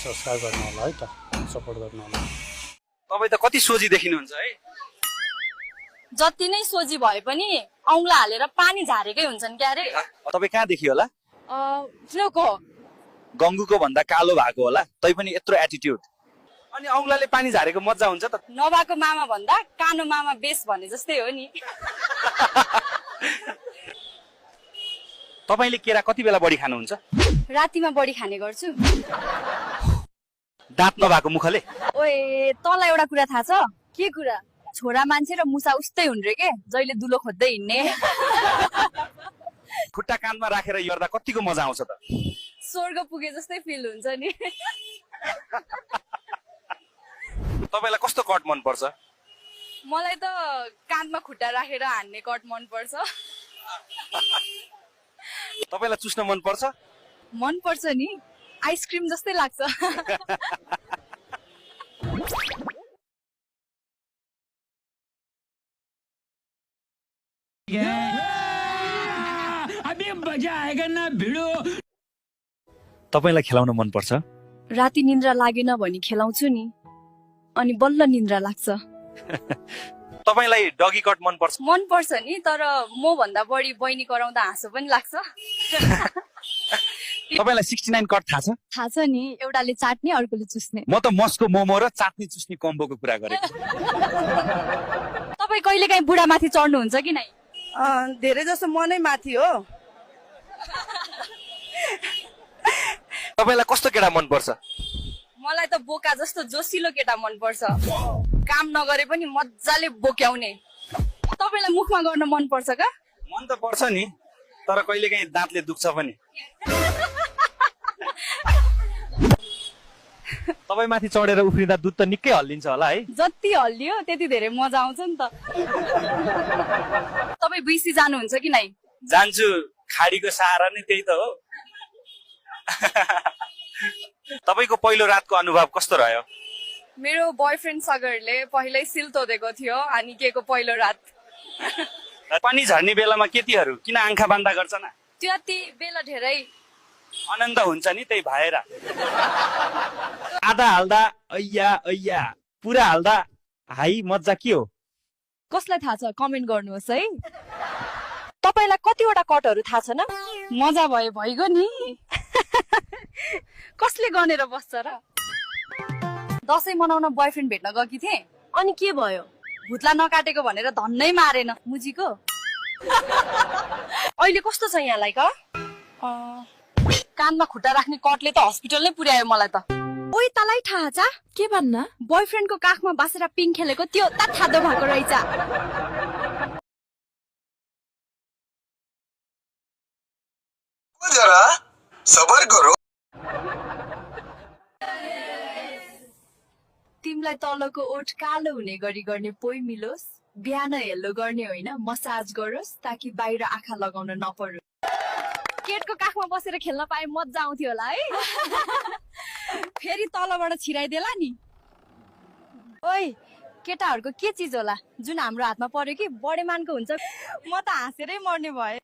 Subscribe गर्नु होला है त, सपोर्ट गर्नु होला। तपाईँ त कति सोझी देखिनुहुन्छ है। जति नै सोझी भए पनि औंला हालेर पानी झारेकै हुन्छन् क्या रे। तपाईँ कहाँ देखियो होला? फ्लोको गङ्गुको भन्दा कालो भएको होला, तैपनि यत्रो एटिट्युड। अनि औंलाले पानी झारेको मजा हुन्छ त। नभएको मामा भन्दा कानो मामा बेस भने जस्तै हो नि। तपाईँले केरा कति बेला बढी खानुहुन्छ? रातिमा बढी खाने गर्छु। दाँत नभएको मुखले। ओए तँलाई एउटा कुरा थाहा छ? के कुरा? छोरा मान्छे र मुसा उस्तै हुन् रे के, जहिले दुलो खोज्दै हिँड्ने। खुट्टा कानमा राखेर हेर्दा कतिको मजा आउँछ त। स्वर्ग पुगे जस्तै फिल हुन्छ नि। तपाईँलाई कस्तो कट मन पर्छ? मलाई त कानमा खुट्टा राखेर हान्ने कट मन पर्छ। तपाईँलाई चुस्न मन पर्छ? मन पर्छ नि, आइसक्रिम जस्तै लाग्छ। अभी मजा आएगा ना भिडो। तपाईँलाई खेलाउन मन पर्छ? राति निन्द्रा लागेन भनी खेलाउँछु नि, अनि बल्ल निन्द्रा लाग्छ। तपाईँलाई डगी कट मन पर्छ? मन पर्छ नि, तर म भन्दा बढी बहिनी कराउँदा हाँसो पनि लाग्छ। तपाईँलाई 69 कट थाहा छ? थाहा छ नि, एउटाले चाट्ने अर्कोले चुस्ने। म त मस्को मोमो र चाट्नी चुस्नी कम्बोको कुरा गरेको। तपाईँ कहिले काहीँ बुढा माथि चढ्नुहुन्छ कि नै? धेरै जसो म नै माथि हो। तपाईँलाई कस्तो केटा मन पर्छ? मलाई त बोका जस्तो जोसिलो केटा मन पर्छ, काम नगरे पनि मजाले बोक्याउने। तपाईँलाई मुखमा गर्न मन पर्छ का? मन त पर्छ नि, तर कहिले काहीँ दाँतले दुख्छ पनि। तपाईँ माथि चढेर उफ्रिँदा दुध त निकै हल्लिन्छ होला है? जति हल्लियो त्यति धेरै मजा आउँछ नि त। तपाईँ बिसी जानुहुन्छ कि नै? जान्छु, खाडीको सहारा नै त्यही त हो। तपाईँको पहिलो रातको अनुभव कस्तो रह्यो? मेरो बोयफ्रेन्ड सगरले पहिल्यै सिल तोडेको थियो अनि के को पहिलो रात। पानी झर्ने बेलामा केटीहरू किन आँखा बान्दा गर्छन्? त्यति बेला धेरै आनन्द हुन्छ नि, त्यही भएर। आधा हाल्दा अय्या अय्या, पुरा हाल्दा हाई, मजा के हो? कसलाई थाहा छ कमेन्ट गर्नुहोस् है। तपाईलाई कतिवटा कटहरू थाहा छ न? मजा भयो भइगयो नि। कसले गनेर बस्छ र? दसैँ मनाउन बोयफ्रेन्ड भेट्न गएकी थिएँ, अनि के भयो? भुत्ला नकाटेको भनेर धन्नै मारेन मुजीको। अहिले कस्तो छ यहाँलाई का? कानमा खुट्टा राख्ने कटले त हस्पिटल नै पुर्यायो मलाई त। ओइ तलाई थाहा छ? के भन्न? बोयफ्रेन्डको काखमा बसेर पिङ खेलेको त्यो त थाहा भएको रहेछ। जरा सबर करो। तिमीलाई तलको ओठ कालो हुने गरी गर्ने पोइ मिलोस्, बिहान हेल्लो गर्ने होइन मसाज गरोस्, ताकि बाहिर आँखा लगाउन नपरोस्। केटको काखमा बसेर खेल्न पाए मजा आउँथ्यो होला है। फेरि तलबाट छिराइदेला नि। ओइ केटाहरूको के चिज होला जुन हाम्रो हातमा पर्यो कि बढे मानको हुन्छ? म त हाँसेरै मर्ने भए।